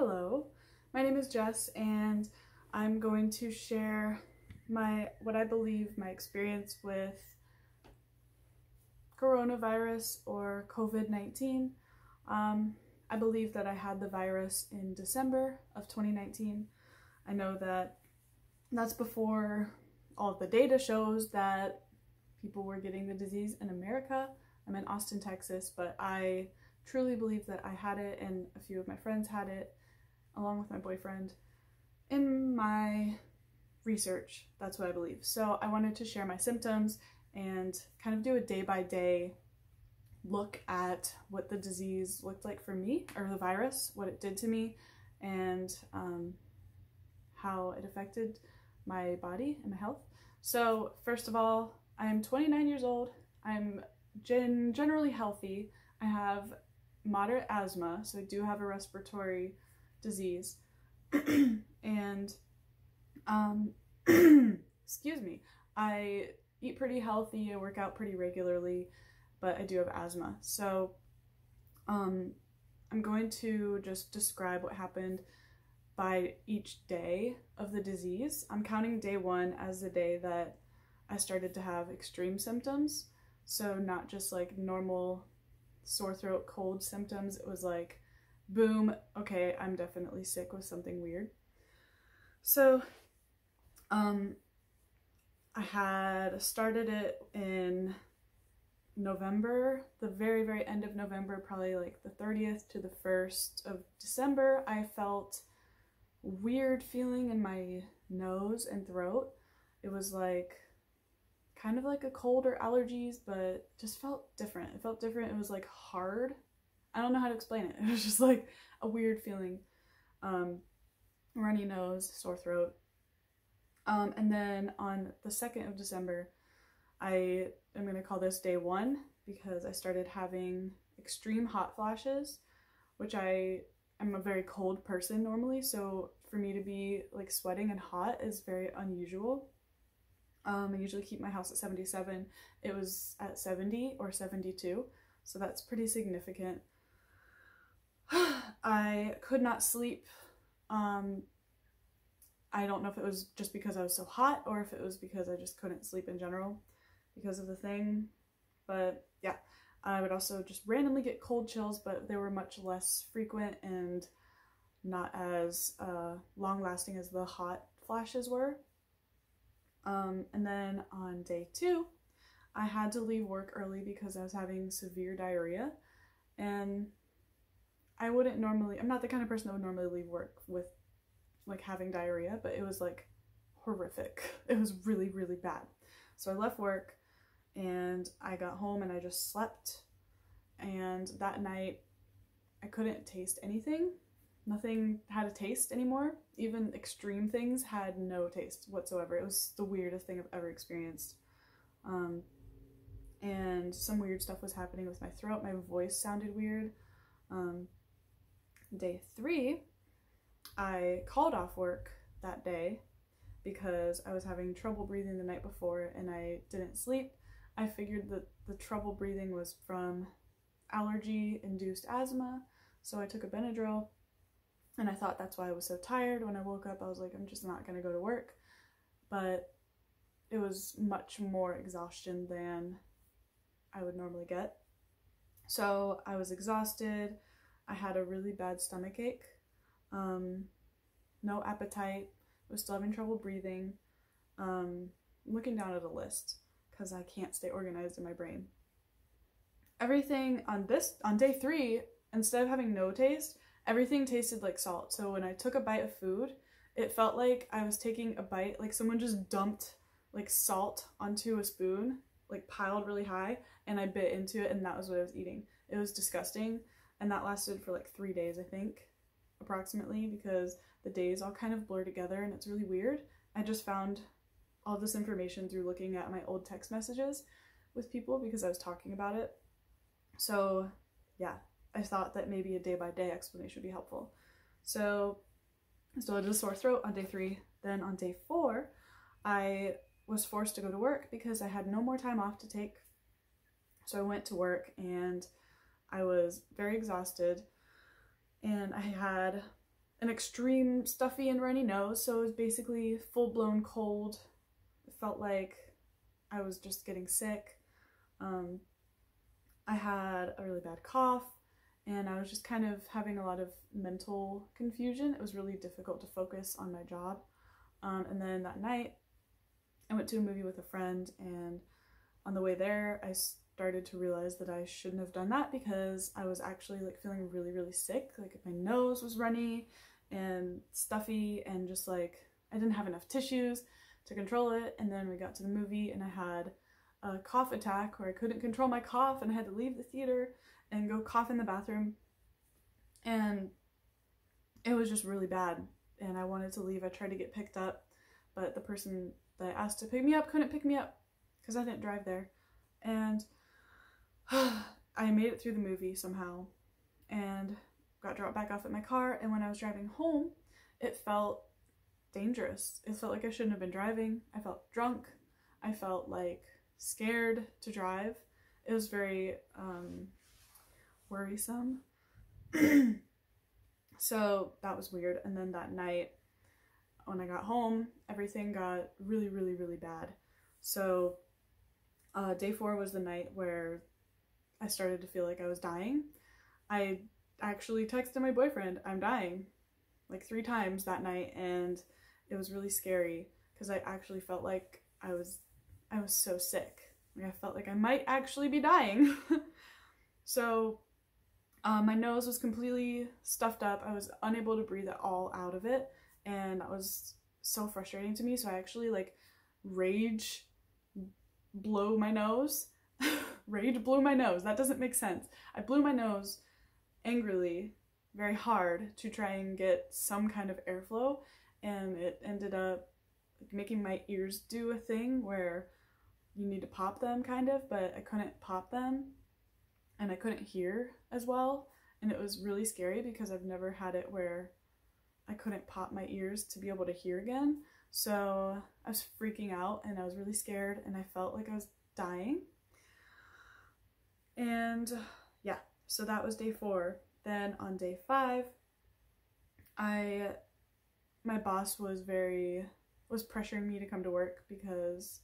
Hello, my name is Jess and I'm going to share what I believe my experience with coronavirus or COVID-19. I believe that I had the virus in December of 2019. I know that that's before all of the data shows that people were getting the disease in America. I'm in Austin, Texas, but I truly believe that I had it and a few of my friends had it along with my boyfriend. In my research, that's what I believe. So I wanted to share my symptoms and kind of do a day-by-day look at what the disease looked like for me, or the virus, what it did to me, and how it affected my body and my health. So first of all, I am 29 years old. I'm generally healthy. I have moderate asthma, so I do have a respiratory disease. And excuse me, I eat pretty healthy, I work out pretty regularly, but I do have asthma. So I'm going to just describe what happened by each day of the disease. I'm counting day 1 as the day that I started to have extreme symptoms. So not just like normal sore throat, cold symptoms. It was like, boom, okay, I'm definitely sick with something weird. So I had started it in November, the very, very end of November, probably like the 30th to the 1st of December. I felt weird feeling in my nose and throat. It was like kind of like a cold or allergies, but just felt different. It felt different. It was like hard. I don't know how to explain it. It was just like a weird feeling. Runny nose, sore throat. And then on the 2nd of December, I am going to call this day 1 because I started having extreme hot flashes, which I'm a very cold person normally, so for me to be like sweating and hot is very unusual. I usually keep my house at 77. It was at 70 or 72, so that's pretty significant. I could not sleep. I don't know if it was just because I was so hot or if it was because I just couldn't sleep in general because of the thing. But yeah, I would also just randomly get cold chills, but they were much less frequent and not as long lasting as the hot flashes were. And then on day 2, I had to leave work early because I was having severe diarrhea, and I'm not the kind of person that would normally leave work with like having diarrhea, but it was like horrific. It was really, really bad. So I left work and I got home and I just slept, and that night I couldn't taste anything. Nothing had a taste anymore. Even extreme things had no taste whatsoever. It was the weirdest thing I've ever experienced. And some weird stuff was happening with my throat. My voice sounded weird. Day 3, I called off work that day because I was having trouble breathing the night before and I didn't sleep. I figured that the trouble breathing was from allergy-induced asthma, so I took a Benadryl, and I thought that's why I was so tired. When I woke up, I was like, I'm just not gonna go to work. But it was much more exhaustion than I would normally get. So I was exhausted. I had a really bad stomach ache. No appetite. I was still having trouble breathing. I'm looking down at a list because I can't stay organized in my brain. Everything on day 3, instead of having no taste, everything tasted like salt. So when I took a bite of food, it felt like I was taking a bite, like someone just dumped like salt onto a spoon, like piled really high, and I bit into it, and that was what I was eating. It was disgusting, and that lasted for like 3 days, I think, approximately, because the days all kind of blur together and it's really weird. I just found all this information through looking at my old text messages with people because I was talking about it. So yeah, I thought that maybe a day-by-day explanation would be helpful. So I still had a sore throat on day 3. Then on day 4, I was forced to go to work because I had no more time off to take. So I went to work and I was very exhausted, and I had an extreme stuffy and runny nose, so it was basically full-blown cold. It felt like I was just getting sick. I had a really bad cough, and I was just kind of having a lot of mental confusion. It was really difficult to focus on my job. And then that night, I went to a movie with a friend, and on the way there, I started to realize that I shouldn't have done that because I was actually like feeling really, really sick. Like my nose was runny and stuffy, and just like I didn't have enough tissues to control it. And then we got to the movie and I had a cough attack where I couldn't control my cough, and I had to leave the theater and go cough in the bathroom, and it was just really bad, and I wanted to leave. I tried to get picked up, but the person that I asked to pick me up couldn't pick me up because I didn't drive there. And I made it through the movie somehow and got dropped back off at my car, and when I was driving home, it felt dangerous. It felt like I shouldn't have been driving. I felt drunk. I felt like scared to drive. It was very worrisome. So that was weird. And then that night when I got home, everything got really, really, really bad. So day 4 was the night where I started to feel like I was dying. I actually texted my boyfriend, "I'm dying," like 3 times that night, and it was really scary because I actually felt like I was so sick. Like I felt like I might actually be dying. So my nose was completely stuffed up. I was unable to breathe at all out of it, and that was so frustrating to me. So I actually like rage blew my nose. Rage blew my nose. That doesn't make sense. I blew my nose angrily, very hard, to try and get some kind of airflow, and it ended up making my ears do a thing where you need to pop them kind of, but I couldn't pop them and I couldn't hear as well, and it was really scary because I've never had it where I couldn't pop my ears to be able to hear again. So I was freaking out and I was really scared and I felt like I was dying. And yeah, so that was day 4. Then on day 5, my boss was pressuring me to come to work because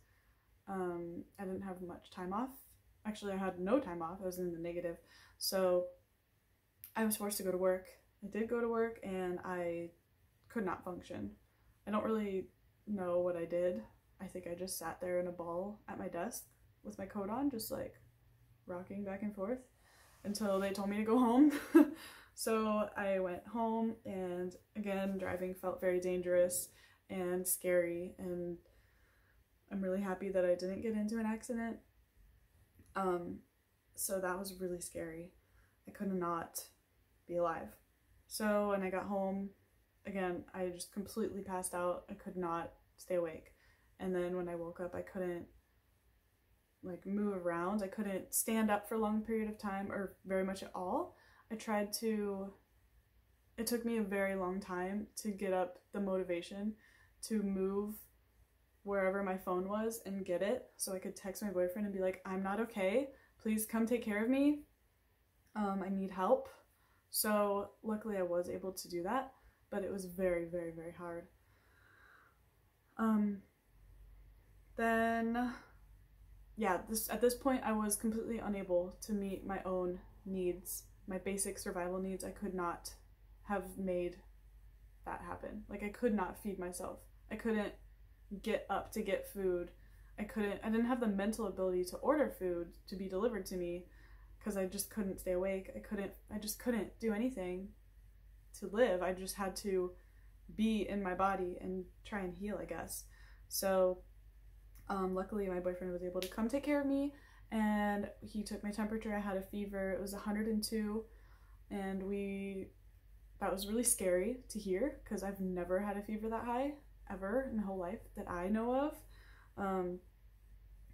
I didn't have much time off. Actually, I had no time off. I was in the negative. So I was forced to go to work. I did go to work and I could not function. I don't really know what I did. I think I just sat there in a ball at my desk with my coat on, just like rocking back and forth until they told me to go home. So I went home, and again, driving felt very dangerous and scary, and I'm really happy that I didn't get into an accident. So that was really scary. I could not be alive. So when I got home, again, I just completely passed out. I could not stay awake. And then when I woke up, I couldn't like move around. I couldn't stand up for a long period of time or very much at all. It took me a very long time to get up the motivation to move wherever my phone was and get it so I could text my boyfriend and be like, "I'm not okay. Please come take care of me. I need help." So luckily I was able to do that, but it was very, very, very hard. Then yeah, at this point I was completely unable to meet my own needs, my basic survival needs. I could not have made that happen. Like I could not feed myself. I couldn't get up to get food. I didn't have the mental ability to order food to be delivered to me because I just couldn't stay awake. I just couldn't do anything to live. I just had to be in my body and try and heal, I guess. So luckily my boyfriend was able to come take care of me, and he took my temperature. I had a fever. It was 102, and that was really scary to hear because I've never had a fever that high ever in my whole life that I know of.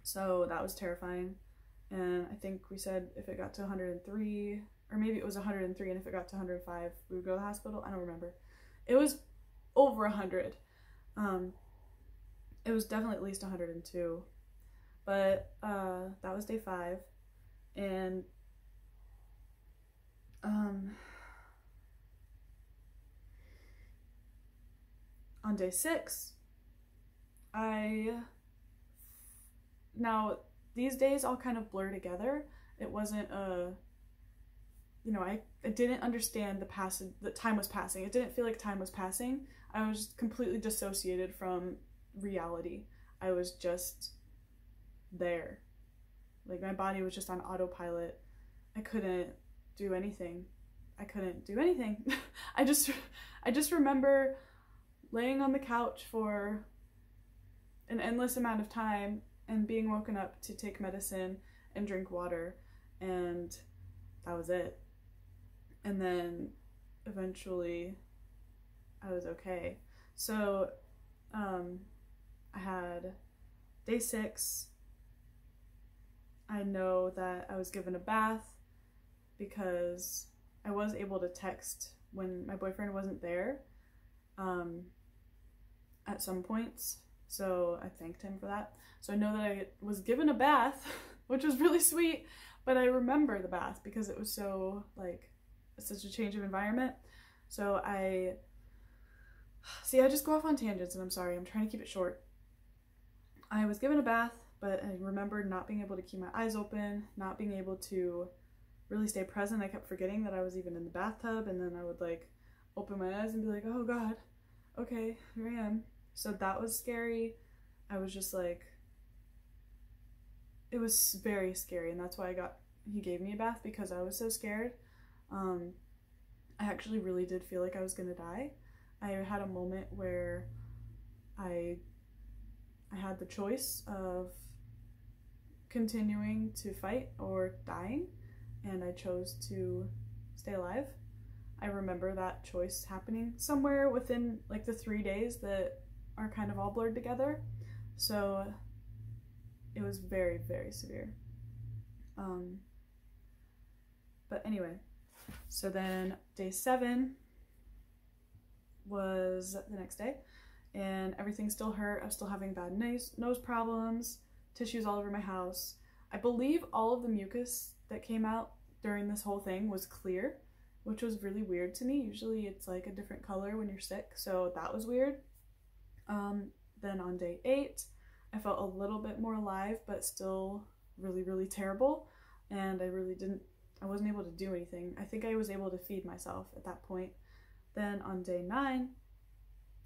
So that was terrifying. And I think we said if it got to 103, or maybe it was 103, and if it got to 105, we would go to the hospital. I don't remember. It was over 100. It was definitely at least 102. But that was day 5. And on day 6, now these days all kind of blur together. It wasn't I didn't understand that time was passing. It didn't feel like time was passing. I was completely dissociated from reality. I was just there. Like, my body was just on autopilot. I couldn't do anything. I just remember laying on the couch for an endless amount of time and being woken up to take medicine and drink water, and that was it. And then eventually I was okay. So I had day 6. I know that I was given a bath because I was able to text when my boyfriend wasn't there at some points. So I thanked him for that. So I know that I was given a bath, which was really sweet, but I remember the bath because it was so, like, such a change of environment. So I just go off on tangents, and I'm sorry, I'm trying to keep it short. I was given a bath, but I remembered not being able to keep my eyes open, not being able to really stay present. I kept forgetting that I was even in the bathtub, and then I would, like, open my eyes and be like, oh god, okay, here I am. So that was scary. I was just like, it was very scary, and that's why he gave me a bath, because I was so scared. I actually really did feel like I was gonna die. I had a moment where I had the choice of continuing to fight or dying, and I chose to stay alive. I remember that choice happening somewhere within, like, the 3 days that are kind of all blurred together. So it was very, very severe. But anyway, so then day 7 was the next day, and everything still hurt. I was still having bad nose problems, tissues all over my house. I believe all of the mucus that came out during this whole thing was clear, which was really weird to me. Usually it's like a different color when you're sick, so that was weird. Then on day 8, I felt a little bit more alive, but still really, really terrible, and I wasn't able to do anything. I think I was able to feed myself at that point. Then on day 9,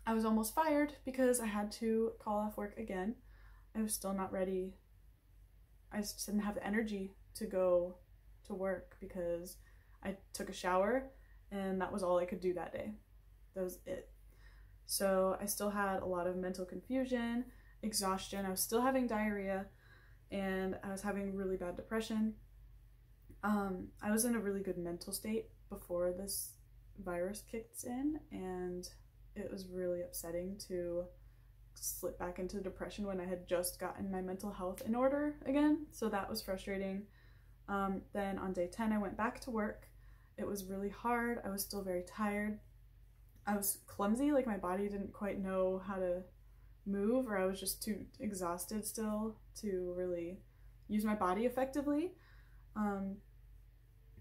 I was almost fired because I had to call off work again. I was still not ready. I just didn't have the energy to go to work because I took a shower and that was all I could do that day. That was it. So I still had a lot of mental confusion, exhaustion. I was still having diarrhea, and I was having really bad depression. I was in a really good mental state before this virus kicked in, and it was really upsetting to slip back into depression when I had just gotten my mental health in order again. So that was frustrating. Then on day 10, I went back to work. It was really hard. I was still very tired. I was clumsy, like my body didn't quite know how to move, or I was just too exhausted still to really use my body effectively.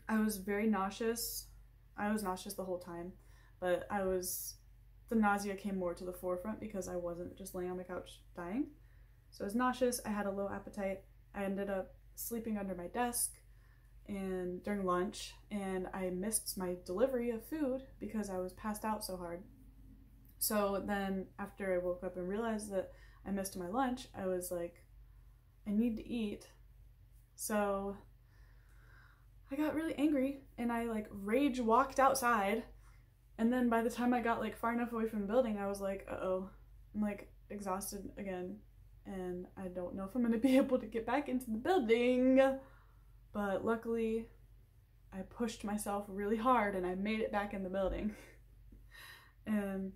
I was very nauseous. I was nauseous the whole time, but the nausea came more to the forefront because I wasn't just laying on the couch dying. So I was nauseous, I had a low appetite. I ended up sleeping under my desk and during lunch, and I missed my delivery of food because I was passed out so hard. So then after I woke up and realized that I missed my lunch, I was like, I need to eat. So I got really angry and I like rage walked outside, and then by the time I got like far enough away from the building, I was like, uh-oh, I'm like exhausted again and I don't know if I'm gonna be able to get back into the building. But luckily I pushed myself really hard and I made it back in the building. And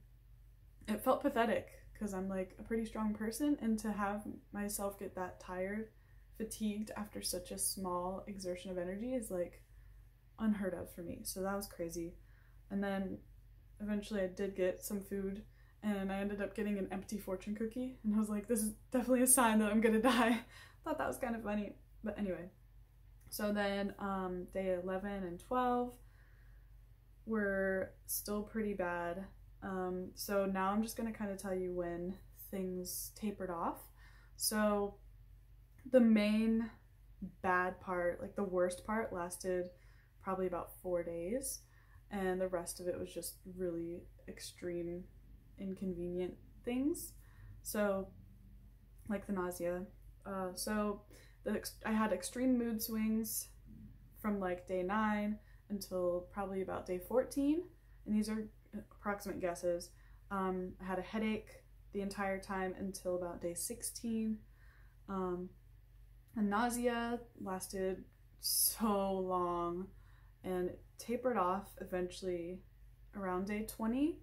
it felt pathetic because I'm like a pretty strong person, and to have myself get that tired, fatigued after such a small exertion of energy is like unheard of for me. So that was crazy. And then eventually I did get some food, and I ended up getting an empty fortune cookie, and I was like, this is definitely a sign that I'm gonna die. Thought that was kind of funny. But anyway, so then day 11 and 12 were still pretty bad. So now I'm just going to kind of tell you when things tapered off. So the main bad part, like the worst part, lasted probably about 4 days, and the rest of it was just really extreme inconvenient things. So like the nausea. I had extreme mood swings from like day 9 until probably about day 14, and these are approximate guesses. I had a headache the entire time until about day 16. And nausea lasted so long and it tapered off eventually around day 20,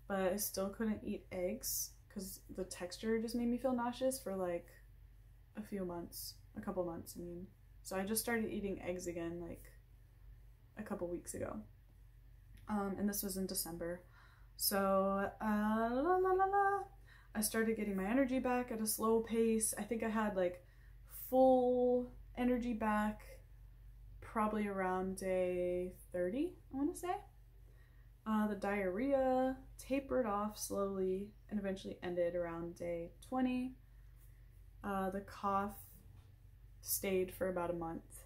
but I still couldn't eat eggs because the texture just made me feel nauseous for like a couple months, I mean. So I just started eating eggs again like a couple weeks ago. And this was in December. So, I started getting my energy back at a slow pace. I think I had like full energy back probably around day 30, I want to say. The diarrhea tapered off slowly and eventually ended around day 20. The cough stayed for about a month,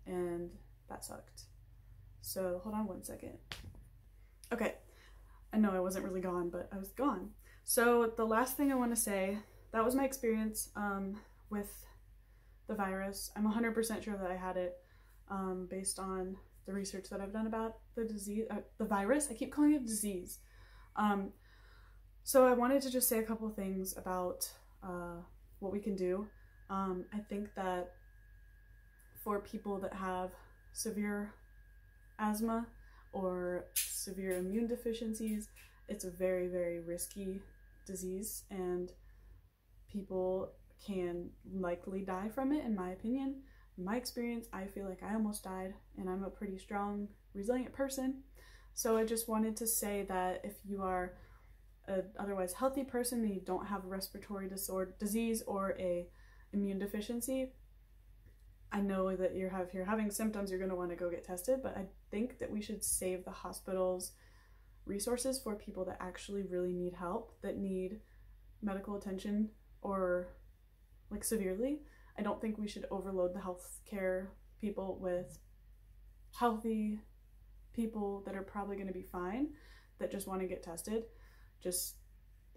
and that sucked. So hold on one second. Okay, I know I wasn't really gone, but I was gone. So the last thing I want to say, that was my experience with the virus. I'm 100% sure that I had it based on the research that I've done about the disease, the virus. I keep calling it disease. So I wanted to just say a couple of things about what we can do. I think that for people that have severe asthma or severe immune deficiencies, it's a very, very risky disease, and people can likely die from it, in my opinion. In my experience, I feel like I almost died, and I'm a pretty strong, resilient person. So I just wanted to say that if you are an otherwise healthy person and you don't have a respiratory disease or a immune deficiency, I know that if you're having symptoms, you're going to want to go get tested, but I think that we should save the hospital's resources for people that actually really need help, that need medical attention or like severely. I don't think we should overload the healthcare people with healthy people that are probably going to be fine, that just want to get tested. Just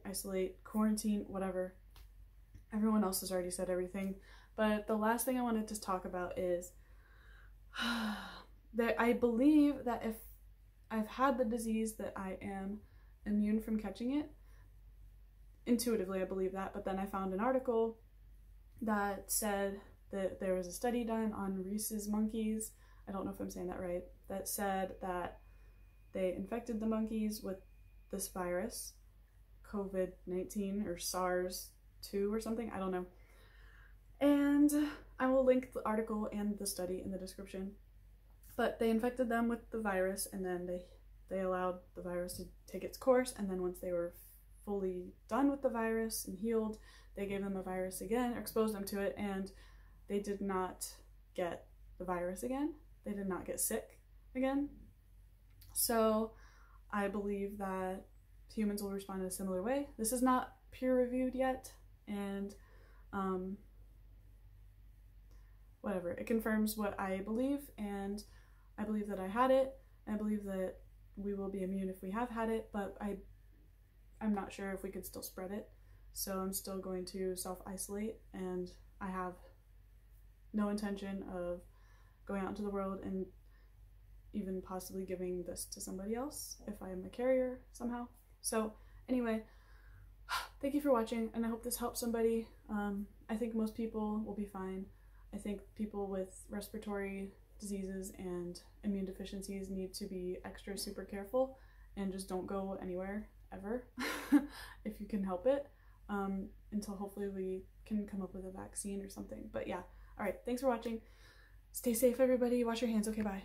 isolate, quarantine, whatever. Everyone else has already said everything. But the last thing I wanted to talk about is that I believe that if I've had the disease, that I am immune from catching it. Intuitively, I believe that, but then I found an article that said that there was a study done on rhesus monkeys, I don't know if I'm saying that right, that said that they infected the monkeys with this virus, COVID-19 or SARS-2 or something, I don't know. And I will link the article and the study in the description. But they infected them with the virus, and then they allowed the virus to take its course, and then once they were fully done with the virus and healed, they gave them a virus again, or exposed them to it, and they did not get the virus again. They did not get sick again. So I believe that humans will respond in a similar way. This is not peer-reviewed yet, and whatever. It confirms what I believe, and I believe that I had it. I believe that we will be immune if we have had it, but I'm not sure if we could still spread it. So I'm still going to self-isolate, and I have no intention of going out into the world and even possibly giving this to somebody else if I am a carrier somehow. So anyway, thank you for watching, and I hope this helps somebody. I think most people will be fine. I think people with respiratory diseases and immune deficiencies need to be extra super careful and just don't go anywhere ever if you can help it, until hopefully we can come up with a vaccine or something. But yeah, all right, thanks for watching. Stay safe, everybody. Wash your hands. Okay, bye.